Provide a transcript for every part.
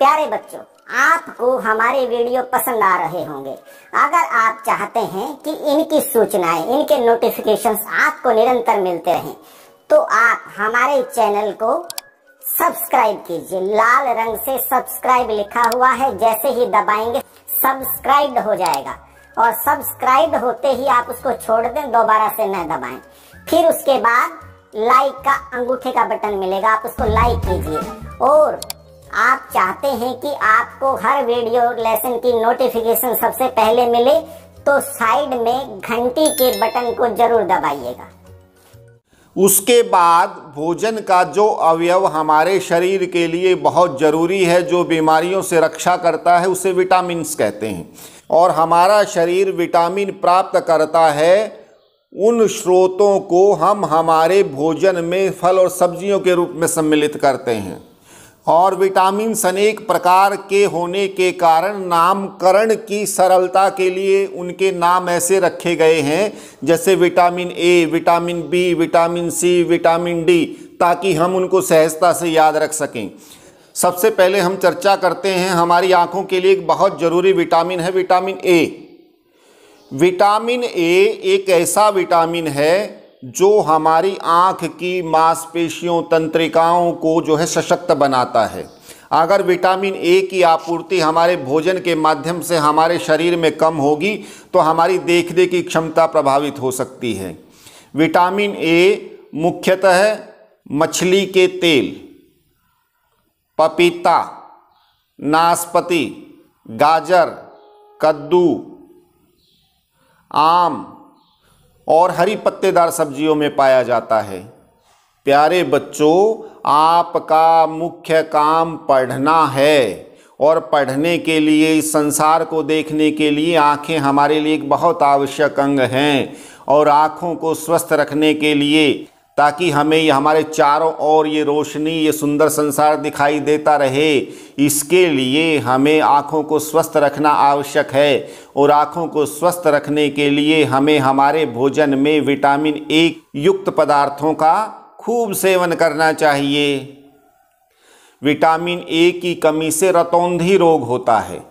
प्यारे बच्चों, आपको हमारे वीडियो पसंद आ रहे होंगे। अगर आप चाहते हैं कि इनकी सूचनाएं, इनके नोटिफिकेशंस आपको निरंतर मिलते रहें, तो आप हमारे चैनल को सब्सक्राइब कीजिए। लाल रंग से सब्सक्राइब लिखा हुआ है, जैसे ही दबाएंगे सब्सक्राइब्ड हो जाएगा और सब्सक्राइब्ड होते ही आप उसको छोड़ दें, दोबारा से न दबाएं। फिर उसके बाद लाइक का अंगूठे का बटन मिलेगा, आप उसको लाइक कीजिए। और आप चाहते हैं कि आपको हर वीडियो लेसन की नोटिफिकेशन सबसे पहले मिले, तो साइड में घंटी के बटन को जरूर दबाइएगा। उसके बाद भोजन का जो अवयव हमारे शरीर के लिए बहुत ज़रूरी है, जो बीमारियों से रक्षा करता है, उसे विटामिन्स कहते हैं। और हमारा शरीर विटामिन प्राप्त करता है उन स्रोतों को हम हमारे भोजन में फल और सब्जियों के रूप में सम्मिलित करते हैं। और विटामिन अनेक प्रकार के होने के कारण नामकरण की सरलता के लिए उनके नाम ऐसे रखे गए हैं, जैसे vitamin A, vitamin B, vitamin C, vitamin D, ताकि हम उनको सहजता से याद रख सकें। सबसे पहले हम चर्चा करते हैं, हमारी आँखों के लिए एक बहुत ज़रूरी विटामिन है विटामिन ए। विटामिन ए एक ऐसा विटामिन है जो हमारी आँख की मांसपेशियों, तंत्रिकाओं को जो है सशक्त बनाता है। अगर विटामिन ए की आपूर्ति हमारे भोजन के माध्यम से हमारे शरीर में कम होगी तो हमारी देखने की क्षमता प्रभावित हो सकती है। विटामिन ए मुख्यतः मछली के तेल, पपीता, नाशपाती, गाजर, कद्दू, आम और हरी पत्तेदार सब्जियों में पाया जाता है। प्यारे बच्चों, आपका मुख्य काम पढ़ना है और पढ़ने के लिए, इस संसार को देखने के लिए आँखें हमारे लिए एक बहुत आवश्यक अंग हैं। और आँखों को स्वस्थ रखने के लिए, ताकि हमें ये हमारे चारों ओर ये रोशनी, ये सुंदर संसार दिखाई देता रहे, इसके लिए हमें आँखों को स्वस्थ रखना आवश्यक है। और आँखों को स्वस्थ रखने के लिए हमें हमारे भोजन में विटामिन ए युक्त पदार्थों का खूब सेवन करना चाहिए। विटामिन ए की कमी से रतौंधी रोग होता है।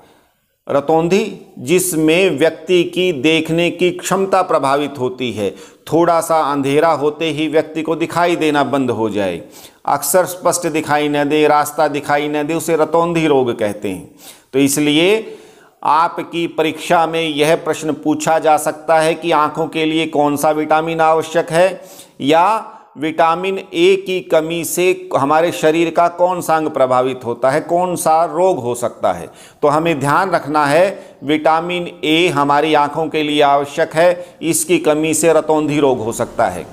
रतौंधी, जिसमें व्यक्ति की देखने की क्षमता प्रभावित होती है। थोड़ा सा अंधेरा होते ही व्यक्ति को दिखाई देना बंद हो जाए, अक्सर स्पष्ट दिखाई न दे, रास्ता दिखाई न दे, उसे रतौंधी रोग कहते हैं। तो इसलिए आपकी परीक्षा में यह प्रश्न पूछा जा सकता है कि आँखों के लिए कौन सा विटामिन आवश्यक है, या विटामिन ए की कमी से हमारे शरीर का कौन सा अंग प्रभावित होता है, कौन सा रोग हो सकता है। तो हमें ध्यान रखना है, विटामिन ए हमारी आँखों के लिए आवश्यक है, इसकी कमी से रतौंधी रोग हो सकता है।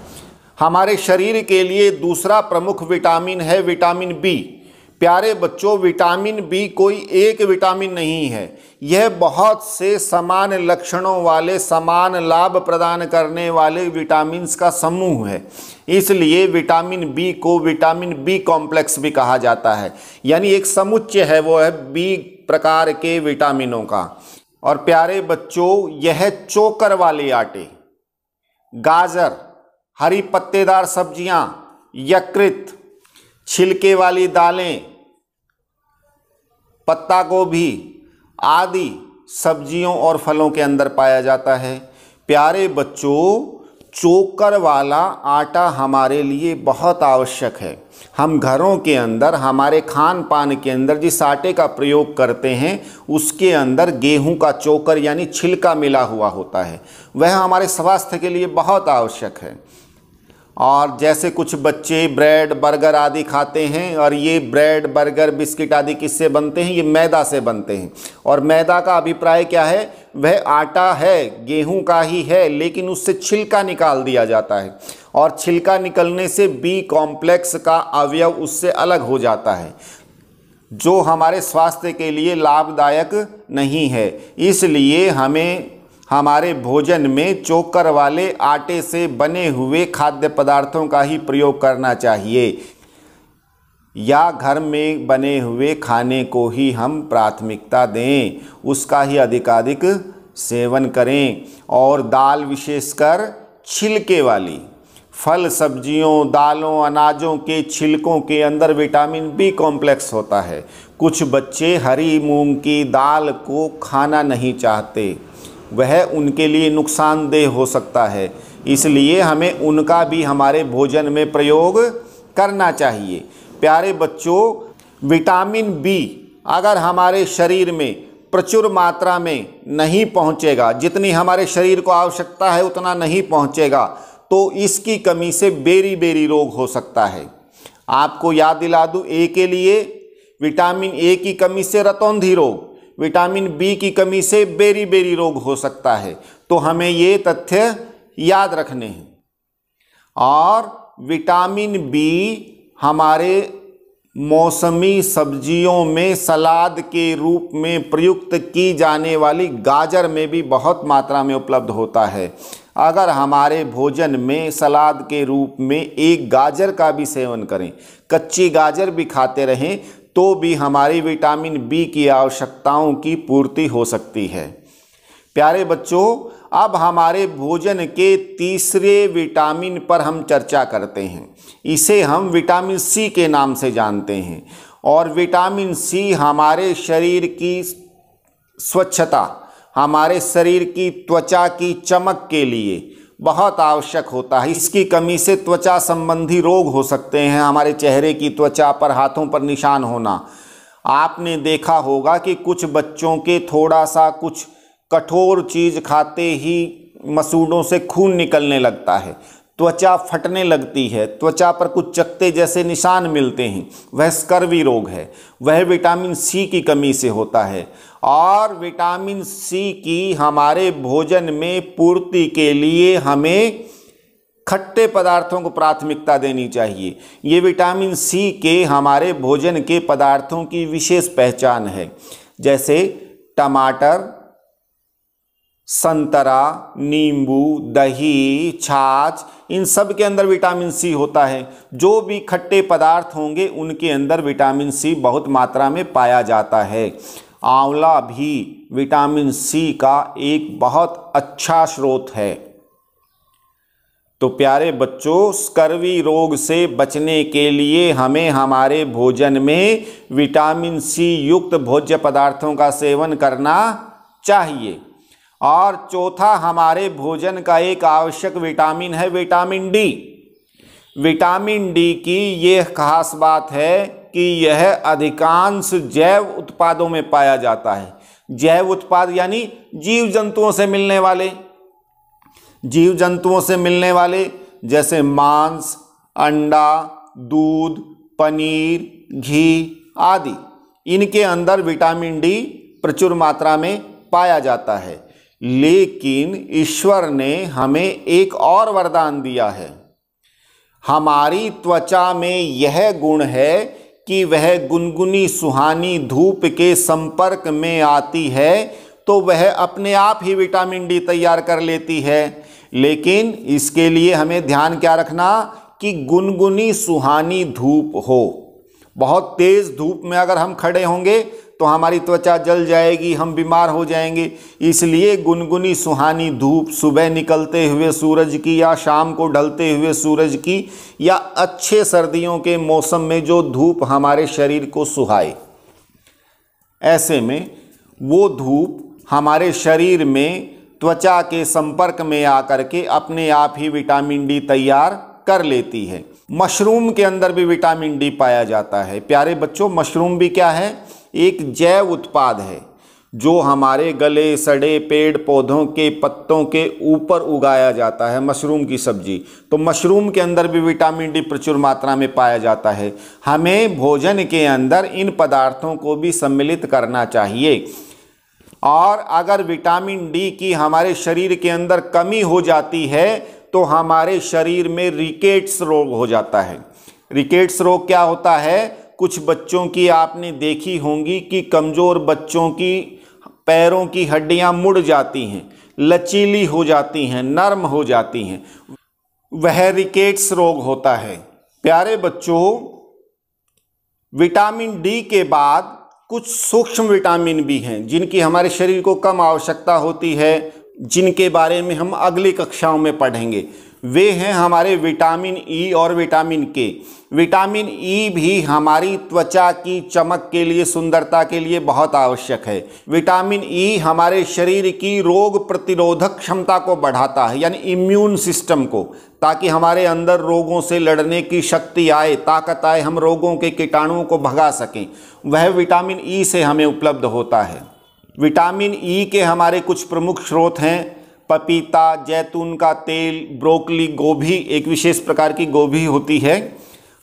हमारे शरीर के लिए दूसरा प्रमुख विटामिन है विटामिन बी। प्यारे बच्चों, विटामिन बी कोई एक विटामिन नहीं है, यह बहुत से समान लक्षणों वाले, समान लाभ प्रदान करने वाले विटामिन्स का समूह है। इसलिए विटामिन बी को विटामिन बी कॉम्प्लेक्स भी कहा जाता है, यानी एक समुच्चय है, वो है बी प्रकार के विटामिनों का। और प्यारे बच्चों, यह चोकर वाले आटे, गाजर, हरी पत्तेदार सब्जियां, यकृत, छिलके वाली दालें, पत्ता गोभी आदि सब्जियों और फलों के अंदर पाया जाता है। प्यारे बच्चों, चोकर वाला आटा हमारे लिए बहुत आवश्यक है। हम घरों के अंदर, हमारे खान पान के अंदर जिस आटे का प्रयोग करते हैं, उसके अंदर गेहूं का चोकर यानी छिलका मिला हुआ होता है, वह हमारे स्वास्थ्य के लिए बहुत आवश्यक है। और जैसे कुछ बच्चे ब्रेड, बर्गर आदि खाते हैं, और ये ब्रेड, बर्गर, बिस्किट आदि किससे बनते हैं? ये मैदा से बनते हैं। और मैदा का अभिप्राय क्या है? वह आटा है, गेहूं का ही है, लेकिन उससे छिलका निकाल दिया जाता है, और छिलका निकलने से बी कॉम्प्लेक्स का अवयव उससे अलग हो जाता है, जो हमारे स्वास्थ्य के लिए लाभदायक नहीं है। इसलिए हमें हमारे भोजन में चोकर वाले आटे से बने हुए खाद्य पदार्थों का ही प्रयोग करना चाहिए, या घर में बने हुए खाने को ही हम प्राथमिकता दें, उसका ही अधिकाधिक सेवन करें। और दाल, विशेषकर छिलके वाली फल, सब्जियों, दालों, अनाजों के छिलकों के अंदर विटामिन बी कॉम्प्लेक्स होता है। कुछ बच्चे हरी मूंग की दाल को खाना नहीं चाहते, वह उनके लिए नुकसानदेह हो सकता है, इसलिए हमें उनका भी हमारे भोजन में प्रयोग करना चाहिए। प्यारे बच्चों, विटामिन बी अगर हमारे शरीर में प्रचुर मात्रा में नहीं पहुंचेगा, जितनी हमारे शरीर को आवश्यकता है उतना नहीं पहुंचेगा, तो इसकी कमी से बेरी रोग हो सकता है। आपको याद दिला दूं, ए के लिए विटामिन ए की कमी से रतौंधी रोग, विटामिन बी की कमी से बेरी रोग हो सकता है। तो हमें ये तथ्य याद रखने हैं। और विटामिन बी हमारे मौसमी सब्जियों में सलाद के रूप में प्रयुक्त की जाने वाली गाजर में भी बहुत मात्रा में उपलब्ध होता है। अगर हमारे भोजन में सलाद के रूप में एक गाजर का भी सेवन करें, कच्ची गाजर भी खाते रहें, तो भी हमारी विटामिन बी की आवश्यकताओं की पूर्ति हो सकती है। प्यारे बच्चों, अब हमारे भोजन के तीसरे विटामिन पर हम चर्चा करते हैं। इसे हम विटामिन सी के नाम से जानते हैं। और विटामिन सी हमारे शरीर की स्वच्छता, हमारे शरीर की त्वचा की चमक के लिए बहुत आवश्यक होता है। इसकी कमी से त्वचा संबंधी रोग हो सकते हैं। हमारे चेहरे की त्वचा पर, हाथों पर निशान होना। आपने देखा होगा कि कुछ बच्चों के थोड़ा सा कुछ कठोर चीज़ खाते ही मसूड़ों से खून निकलने लगता है, त्वचा फटने लगती है, त्वचा पर कुछ चकत्ते जैसे निशान मिलते हैं, वह स्कर्वी रोग है। वह विटामिन सी की कमी से होता है। और विटामिन सी की हमारे भोजन में पूर्ति के लिए हमें खट्टे पदार्थों को प्राथमिकता देनी चाहिए। ये विटामिन सी के हमारे भोजन के पदार्थों की विशेष पहचान है। जैसे टमाटर, संतरा, नींबू, दही, छाछ, इन सब के अंदर विटामिन सी होता है। जो भी खट्टे पदार्थ होंगे उनके अंदर विटामिन सी बहुत मात्रा में पाया जाता है। आंवला भी विटामिन सी का एक बहुत अच्छा स्रोत है। तो प्यारे बच्चों, स्कर्वी रोग से बचने के लिए हमें हमारे भोजन में विटामिन सी युक्त भोज्य पदार्थों का सेवन करना चाहिए। और चौथा हमारे भोजन का एक आवश्यक विटामिन है विटामिन डी। विटामिन डी की यह खास बात है कि यह अधिकांश जैव उत्पादों में पाया जाता है। जैव उत्पाद यानी जीव जंतुओं से मिलने वाले जैसे मांस, अंडा, दूध, पनीर, घी आदि, इनके अंदर विटामिन डी प्रचुर मात्रा में पाया जाता है। लेकिन ईश्वर ने हमें एक और वरदान दिया है। हमारी त्वचा में यह गुण है कि वह गुनगुनी सुहानी धूप के संपर्क में आती है तो वह अपने आप ही विटामिन डी तैयार कर लेती है। लेकिन इसके लिए हमें ध्यान क्या रखना कि गुनगुनी सुहानी धूप हो। बहुत तेज धूप में अगर हम खड़े होंगे तो हमारी त्वचा जल जाएगी, हम बीमार हो जाएंगे। इसलिए गुनगुनी सुहानी धूप सुबह निकलते हुए सूरज की या शाम को ढलते हुए सूरज की या अच्छे सर्दियों के मौसम में जो धूप हमारे शरीर को सुहाए, ऐसे में वो धूप हमारे शरीर में त्वचा के संपर्क में आकर के अपने आप ही विटामिन डी तैयार कर लेती है। मशरूम के अंदर भी विटामिन डी पाया जाता है। प्यारे बच्चों, मशरूम भी क्या है? एक जैव उत्पाद है जो हमारे गले सड़े पेड़ पौधों के पत्तों के ऊपर उगाया जाता है, मशरूम की सब्जी। तो मशरूम के अंदर भी विटामिन डी प्रचुर मात्रा में पाया जाता है। हमें भोजन के अंदर इन पदार्थों को भी सम्मिलित करना चाहिए। और अगर विटामिन डी की हमारे शरीर के अंदर कमी हो जाती है तो हमारे शरीर में रिकेट्स रोग हो जाता है। रिकेट्स रोग क्या होता है? कुछ बच्चों की आपने देखी होंगी कि कमज़ोर बच्चों की पैरों की हड्डियां मुड़ जाती हैं, लचीली हो जाती हैं, नरम हो जाती हैं, वह रिकेट्स रोग होता है। प्यारे बच्चों, विटामिन डी के बाद कुछ सूक्ष्म विटामिन भी हैं जिनकी हमारे शरीर को कम आवश्यकता होती है, जिनके बारे में हम अगली कक्षाओं में पढ़ेंगे। वे हैं हमारे विटामिन ई और विटामिन के। विटामिन ई भी हमारी त्वचा की चमक के लिए, सुंदरता के लिए बहुत आवश्यक है। विटामिन ई हमारे शरीर की रोग प्रतिरोधक क्षमता को बढ़ाता है, यानी इम्यून सिस्टम को, ताकि हमारे अंदर रोगों से लड़ने की शक्ति आए, ताकत आए, हम रोगों के कीटाणुओं को भगा सकें। वह विटामिन ई से हमें उपलब्ध होता है। विटामिन ई के हमारे कुछ प्रमुख स्रोत हैं पपीता, जैतून का तेल, ब्रोकली, गोभी, एक विशेष प्रकार की गोभी होती है,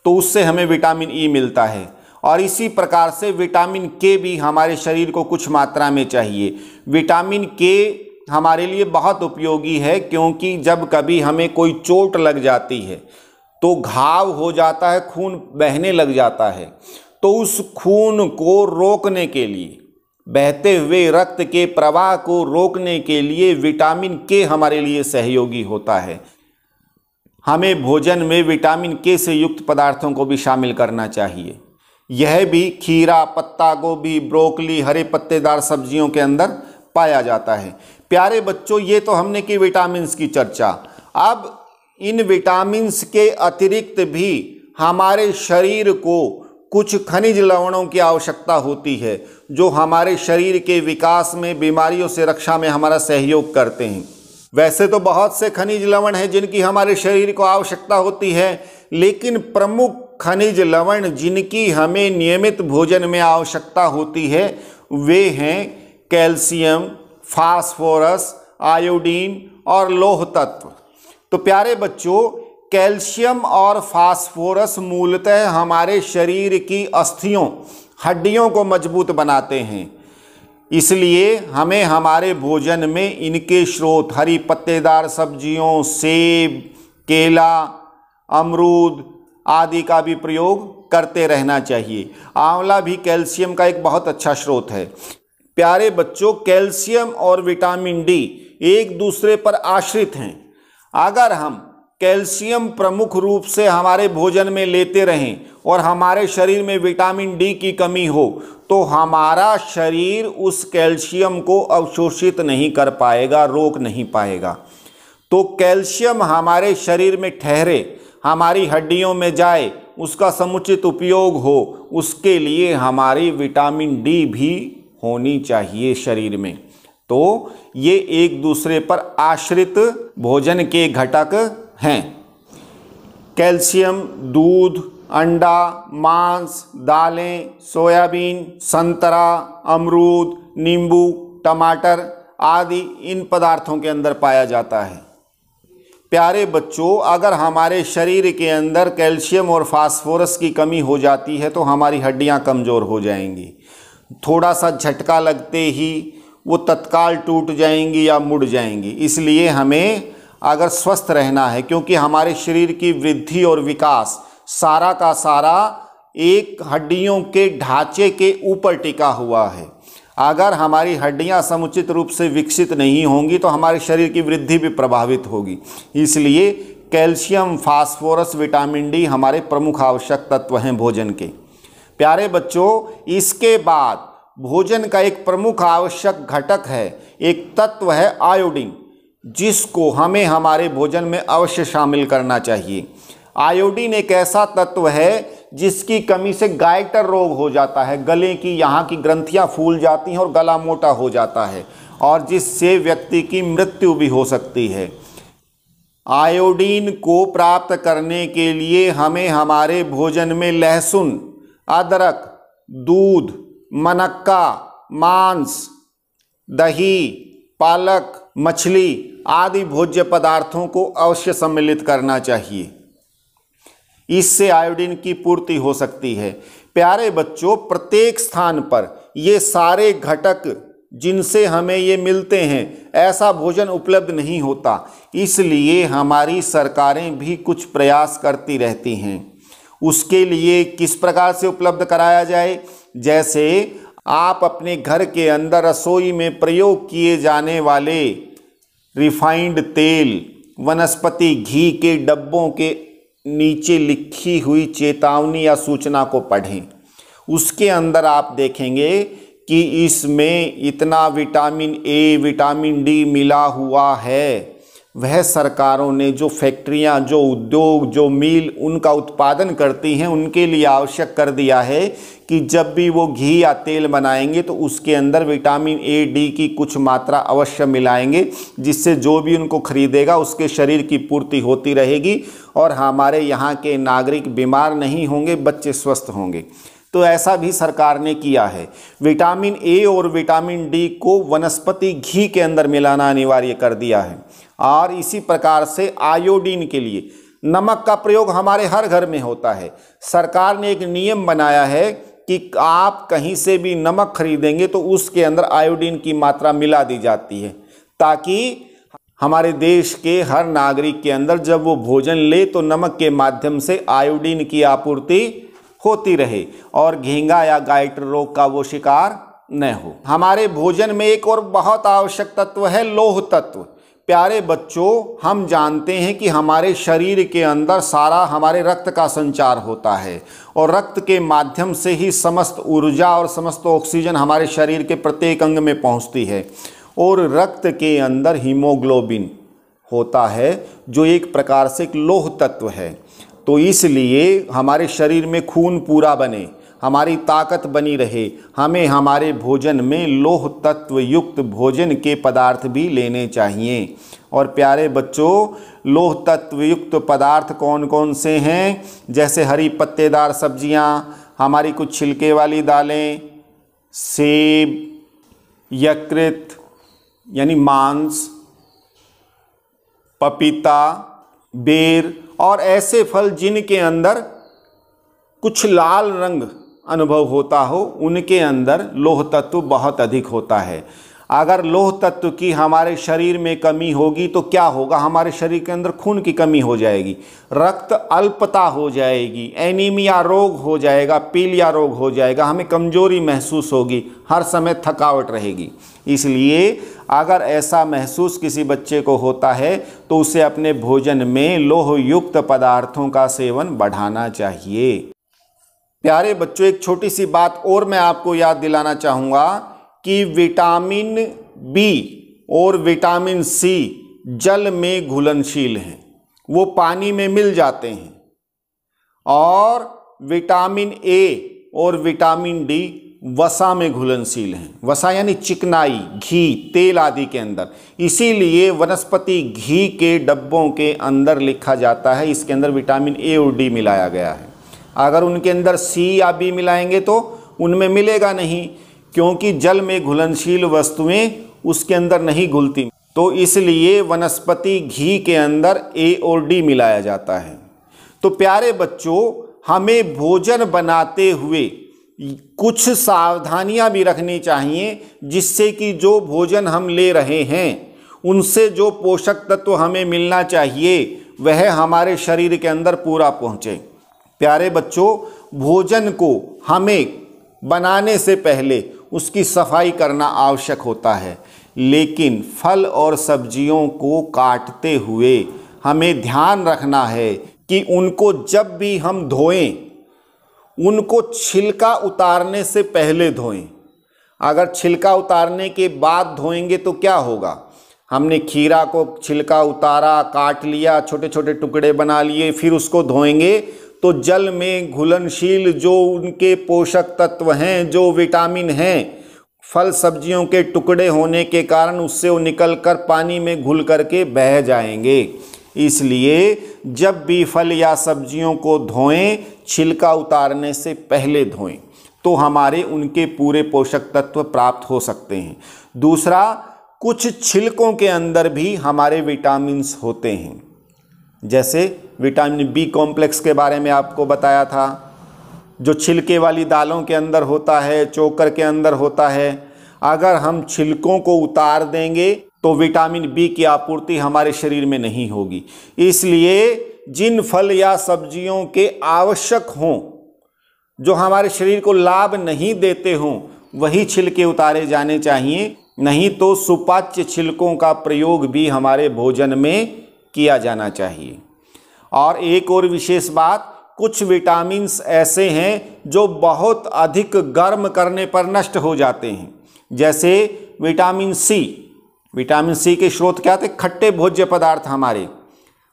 तो उससे हमें विटामिन ई मिलता है। और इसी प्रकार से विटामिन के भी हमारे शरीर को कुछ मात्रा में चाहिए। विटामिन के हमारे लिए बहुत उपयोगी है, क्योंकि जब कभी हमें कोई चोट लग जाती है तो घाव हो जाता है, खून बहने लग जाता है, तो उस खून को रोकने के लिए, बहते हुए रक्त के प्रवाह को रोकने के लिए विटामिन के हमारे लिए सहयोगी होता है। हमें भोजन में विटामिन के से युक्त पदार्थों को भी शामिल करना चाहिए। यह भी खीरा, पत्ता गोभी, ब्रोकली, हरे पत्तेदार सब्जियों के अंदर पाया जाता है। प्यारे बच्चों, ये तो हमने की विटामिन्स की चर्चा। अब इन विटामिन्स के अतिरिक्त भी हमारे शरीर को कुछ खनिज लवणों की आवश्यकता होती है, जो हमारे शरीर के विकास में, बीमारियों से रक्षा में हमारा सहयोग करते हैं। वैसे तो बहुत से खनिज लवण हैं जिनकी हमारे शरीर को आवश्यकता होती है, लेकिन प्रमुख खनिज लवण जिनकी हमें नियमित भोजन में आवश्यकता होती है वे हैं कैल्शियम, फास्फोरस, आयोडीन और लौह तत्व। तो प्यारे बच्चों, कैल्शियम और फास्फोरस मूलतः हमारे शरीर की अस्थियों, हड्डियों को मजबूत बनाते हैं। इसलिए हमें हमारे भोजन में इनके स्रोत, हरी पत्तेदार सब्जियों, सेब, केला, अमरूद आदि का भी प्रयोग करते रहना चाहिए। आंवला भी कैल्शियम का एक बहुत अच्छा स्रोत है। प्यारे बच्चों, कैल्शियम और विटामिन डी एक दूसरे पर आश्रित हैं। अगर हम कैल्शियम प्रमुख रूप से हमारे भोजन में लेते रहें और हमारे शरीर में विटामिन डी की कमी हो, तो हमारा शरीर उस कैल्शियम को अवशोषित नहीं कर पाएगा, रोक नहीं पाएगा। तो कैल्शियम हमारे शरीर में ठहरे, हमारी हड्डियों में जाए, उसका समुचित उपयोग हो, उसके लिए हमारी विटामिन डी भी होनी चाहिए शरीर में। तो ये एक दूसरे पर आश्रित भोजन के घटक हैं। कैल्शियम दूध, अंडा, मांस, दालें, सोयाबीन, संतरा, अमरूद, नींबू, टमाटर आदि इन पदार्थों के अंदर पाया जाता है। प्यारे बच्चों, अगर हमारे शरीर के अंदर कैल्शियम और फास्फोरस की कमी हो जाती है तो हमारी हड्डियां कमज़ोर हो जाएंगी। थोड़ा सा झटका लगते ही वो तत्काल टूट जाएंगी या मुड़ जाएंगी। इसलिए हमें अगर स्वस्थ रहना है, क्योंकि हमारे शरीर की वृद्धि और विकास सारा का सारा एक हड्डियों के ढांचे के ऊपर टिका हुआ है। अगर हमारी हड्डियां समुचित रूप से विकसित नहीं होंगी तो हमारे शरीर की वृद्धि भी प्रभावित होगी। इसलिए कैल्शियम, फास्फोरस, विटामिन डी हमारे प्रमुख आवश्यक तत्व हैं भोजन के। प्यारे बच्चों, इसके बाद भोजन का एक प्रमुख आवश्यक घटक है, एक तत्व है आयोडीन, जिसको हमें हमारे भोजन में अवश्य शामिल करना चाहिए। आयोडीन एक ऐसा तत्व है जिसकी कमी से गाइटर रोग हो जाता है, गले की यहाँ की ग्रंथियाँ फूल जाती हैं और गला मोटा हो जाता है, और जिससे व्यक्ति की मृत्यु भी हो सकती है। आयोडीन को प्राप्त करने के लिए हमें हमारे भोजन में लहसुन, अदरक, दूध, मनक्का, मांस, दही, पालक, मछली आदि भोज्य पदार्थों को अवश्य सम्मिलित करना चाहिए। इससे आयोडीन की पूर्ति हो सकती है। प्यारे बच्चों, प्रत्येक स्थान पर ये सारे घटक जिनसे हमें ये मिलते हैं, ऐसा भोजन उपलब्ध नहीं होता। इसलिए हमारी सरकारें भी कुछ प्रयास करती रहती हैं। उसके लिए किस प्रकार से उपलब्ध कराया जाए, जैसे आप अपने घर के अंदर रसोई में प्रयोग किए जाने वाले रिफाइंड तेल, वनस्पति घी के डब्बों के नीचे लिखी हुई चेतावनी या सूचना को पढ़ें। उसके अंदर आप देखेंगे कि इसमें इतना विटामिन ए, विटामिन डी मिला हुआ है। वह सरकारों ने जो फैक्ट्रियां, जो उद्योग, जो मिल उनका उत्पादन करती हैं उनके लिए आवश्यक कर दिया है कि जब भी वो घी या तेल बनाएंगे तो उसके अंदर विटामिन ए, डी की कुछ मात्रा अवश्य मिलाएंगे, जिससे जो भी उनको खरीदेगा उसके शरीर की पूर्ति होती रहेगी और हमारे यहाँ के नागरिक बीमार नहीं होंगे, बच्चे स्वस्थ होंगे। तो ऐसा भी सरकार ने किया है। विटामिन ए और विटामिन डी को वनस्पति घी के अंदर मिलाना अनिवार्य कर दिया है। और इसी प्रकार से आयोडीन के लिए नमक का प्रयोग हमारे हर घर में होता है। सरकार ने एक नियम बनाया है कि आप कहीं से भी नमक खरीदेंगे तो उसके अंदर आयोडीन की मात्रा मिला दी जाती है, ताकि हमारे देश के हर नागरिक के अंदर जब वो भोजन ले तो नमक के माध्यम से आयोडीन की आपूर्ति होती रहे और घेंगा या गाइटर रोग का वो शिकार न हो। हमारे भोजन में एक और बहुत आवश्यक तत्व है लौह तत्व। प्यारे बच्चों, हम जानते हैं कि हमारे शरीर के अंदर सारा हमारे रक्त का संचार होता है और रक्त के माध्यम से ही समस्त ऊर्जा और समस्त ऑक्सीजन हमारे शरीर के प्रत्येक अंग में पहुंचती है। और रक्त के अंदर हीमोग्लोबिन होता है जो एक प्रकार से एक लौह तत्व है। तो इसलिए हमारे शरीर में खून पूरा बने, हमारी ताकत बनी रहे, हमें हमारे भोजन में लौह तत्व युक्त भोजन के पदार्थ भी लेने चाहिए। और प्यारे बच्चों, लौह तत्व युक्त पदार्थ कौन कौन से हैं? जैसे हरी पत्तेदार सब्जियां, हमारी कुछ छिलके वाली दालें, सेब, यकृत यानी मांस, पपीता, बेर और ऐसे फल जिनके अंदर कुछ लाल रंग अनुभव होता हो, उनके अंदर लौह तत्व बहुत अधिक होता है। अगर लौह तत्व की हमारे शरीर में कमी होगी तो क्या होगा? हमारे शरीर के अंदर खून की कमी हो जाएगी, रक्त अल्पता हो जाएगी, एनीमिया रोग हो जाएगा, पीलिया रोग हो जाएगा, हमें कमजोरी महसूस होगी, हर समय थकावट रहेगी। इसलिए अगर ऐसा महसूस किसी बच्चे को होता है तो उसे अपने भोजन में लौह युक्त पदार्थों का सेवन बढ़ाना चाहिए। प्यारे बच्चों, एक छोटी सी बात और मैं आपको याद दिलाना चाहूँगा कि विटामिन बी और विटामिन सी जल में घुलनशील हैं, वो पानी में मिल जाते हैं। और विटामिन ए और विटामिन डी वसा में घुलनशील हैं। वसा यानी चिकनाई, घी, तेल आदि के अंदर। इसीलिए वनस्पति घी के डब्बों के अंदर लिखा जाता है इसके अंदर विटामिन ए और डी मिलाया गया है। अगर उनके अंदर सी या बी मिलाएंगे तो उनमें मिलेगा नहीं, क्योंकि जल में घुलनशील वस्तुएं उसके अंदर नहीं घुलती। तो इसलिए वनस्पति घी के अंदर ए और डी मिलाया जाता है। तो प्यारे बच्चों, हमें भोजन बनाते हुए कुछ सावधानियां भी रखनी चाहिए, जिससे कि जो भोजन हम ले रहे हैं उनसे जो पोषक तत्व हमें मिलना चाहिए वह हमारे शरीर के अंदर पूरा पहुंचे। प्यारे बच्चों, भोजन को हमें बनाने से पहले उसकी सफाई करना आवश्यक होता है, लेकिन फल और सब्जियों को काटते हुए हमें ध्यान रखना है कि उनको जब भी हम धोएं, उनको छिलका उतारने से पहले धोएं। अगर छिलका उतारने के बाद धोएंगे तो क्या होगा? हमने खीरा को छिलका उतारा, काट लिया, छोटे छोटे टुकड़े बना लिए, फिर उसको धोएंगे तो जल में घुलनशील जो उनके पोषक तत्व हैं, जो विटामिन हैं, फल सब्जियों के टुकड़े होने के कारण उससे वो निकल कर पानी में घुल करके बह जाएंगे। इसलिए जब भी फल या सब्जियों को धोएं, छिलका उतारने से पहले धोएं, तो हमारे उनके पूरे पोषक तत्व प्राप्त हो सकते हैं। दूसरा, कुछ छिलकों के अंदर भी हमारे विटामिन्स होते हैं। जैसे विटामिन बी कॉम्प्लेक्स के बारे में आपको बताया था, जो छिलके वाली दालों के अंदर होता है, चोकर के अंदर होता है। अगर हम छिलकों को उतार देंगे तो विटामिन बी की आपूर्ति हमारे शरीर में नहीं होगी। इसलिए जिन फल या सब्जियों के आवश्यक हों, जो हमारे शरीर को लाभ नहीं देते हों, वही छिलके उतारे जाने चाहिए। नहीं तो सुपाच्य छिलकों का प्रयोग भी हमारे भोजन में किया जाना चाहिए। और एक और विशेष बात, कुछ विटामिन्स ऐसे हैं जो बहुत अधिक गर्म करने पर नष्ट हो जाते हैं। जैसे विटामिन सी, विटामिन सी के स्रोत क्या थे? खट्टे भोज्य पदार्थ हमारे,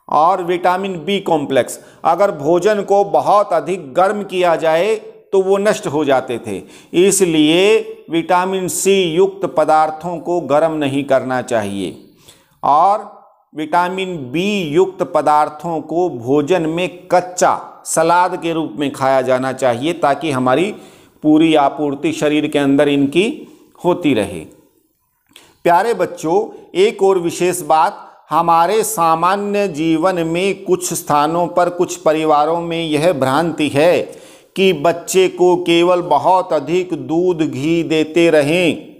और विटामिन बी कॉम्प्लेक्स। अगर भोजन को बहुत अधिक गर्म किया जाए तो वो नष्ट हो जाते थे, इसलिए विटामिन सी युक्त पदार्थों को गर्म नहीं करना चाहिए, और विटामिन बी युक्त पदार्थों को भोजन में कच्चा सलाद के रूप में खाया जाना चाहिए, ताकि हमारी पूरी आपूर्ति शरीर के अंदर इनकी होती रहे। प्यारे बच्चों, एक और विशेष बात, हमारे सामान्य जीवन में कुछ स्थानों पर, कुछ परिवारों में यह भ्रांति है कि बच्चे को केवल बहुत अधिक दूध घी देते रहें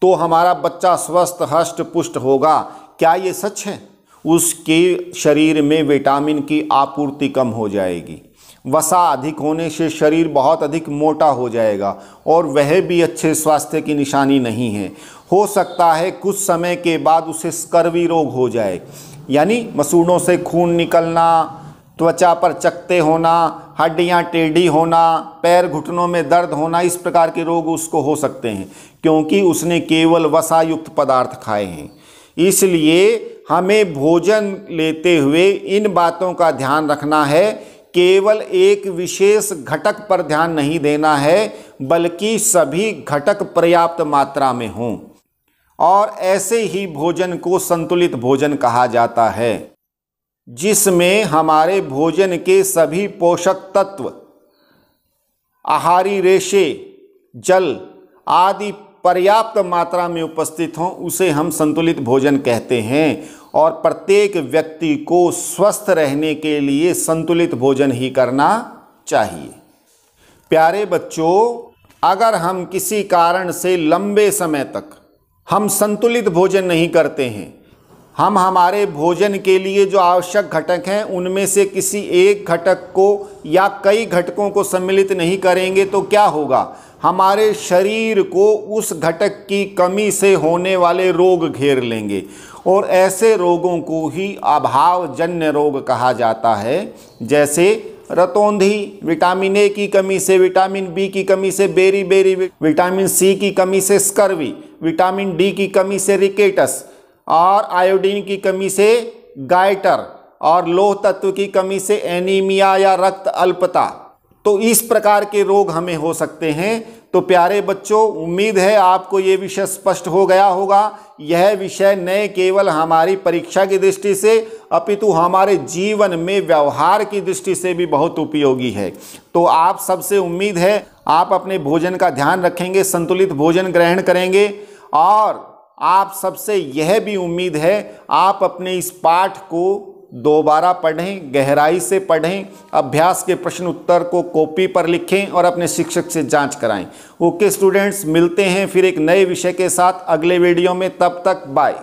तो हमारा बच्चा स्वस्थ हष्ट पुष्ट होगा। क्या ये सच है? उसके शरीर में विटामिन की आपूर्ति कम हो जाएगी, वसा अधिक होने से शरीर बहुत अधिक मोटा हो जाएगा, और वह भी अच्छे स्वास्थ्य की निशानी नहीं है। हो सकता है कुछ समय के बाद उसे स्कर्वी रोग हो जाए, यानी मसूड़ों से खून निकलना, त्वचा पर चकत्ते होना, हड्डियां टेढ़ी होना, पैर घुटनों में दर्द होना, इस प्रकार के रोग उसको हो सकते हैं, क्योंकि उसने केवल वसायुक्त पदार्थ खाए हैं। इसलिए हमें भोजन लेते हुए इन बातों का ध्यान रखना है, केवल एक विशेष घटक पर ध्यान नहीं देना है, बल्कि सभी घटक पर्याप्त मात्रा में हों, और ऐसे ही भोजन को संतुलित भोजन कहा जाता है, जिसमें हमारे भोजन के सभी पोषक तत्व, आहारी रेशे, जल आदि पर्याप्त मात्रा में उपस्थित हों, उसे हम संतुलित भोजन कहते हैं। और प्रत्येक व्यक्ति को स्वस्थ रहने के लिए संतुलित भोजन ही करना चाहिए। प्यारे बच्चों, अगर हम किसी कारण से लंबे समय तक हम संतुलित भोजन नहीं करते हैं, हम हमारे भोजन के लिए जो आवश्यक घटक हैं उनमें से किसी एक घटक को या कई घटकों को सम्मिलित नहीं करेंगे, तो क्या होगा? हमारे शरीर को उस घटक की कमी से होने वाले रोग घेर लेंगे, और ऐसे रोगों को ही अभावजन्य रोग कहा जाता है। जैसे रतौंधी, विटामिन ए की कमी से, विटामिन बी की कमी से बेरी, विटामिन सी की कमी से स्कर्वी, विटामिन डी की कमी से रिकेटस, और आयोडीन की कमी से गाइटर, और लौह तत्व की कमी से एनीमिया या रक्त अल्पता। तो इस प्रकार के रोग हमें हो सकते हैं। तो प्यारे बच्चों, उम्मीद है आपको ये विषय स्पष्ट हो गया होगा। यह विषय न केवल हमारी परीक्षा की दृष्टि से, अपितु हमारे जीवन में व्यवहार की दृष्टि से भी बहुत उपयोगी है। तो आप सबसे उम्मीद है आप अपने भोजन का ध्यान रखेंगे, संतुलित भोजन ग्रहण करेंगे, और आप सबसे यह भी उम्मीद है आप अपने इस पाठ को दोबारा पढ़ें, गहराई से पढ़ें, अभ्यास के प्रश्न उत्तर को कॉपी पर लिखें और अपने शिक्षक से जांच कराएं। ओके स्टूडेंट्स, मिलते हैं फिर एक नए विषय के साथ अगले वीडियो में। तब तक बाय।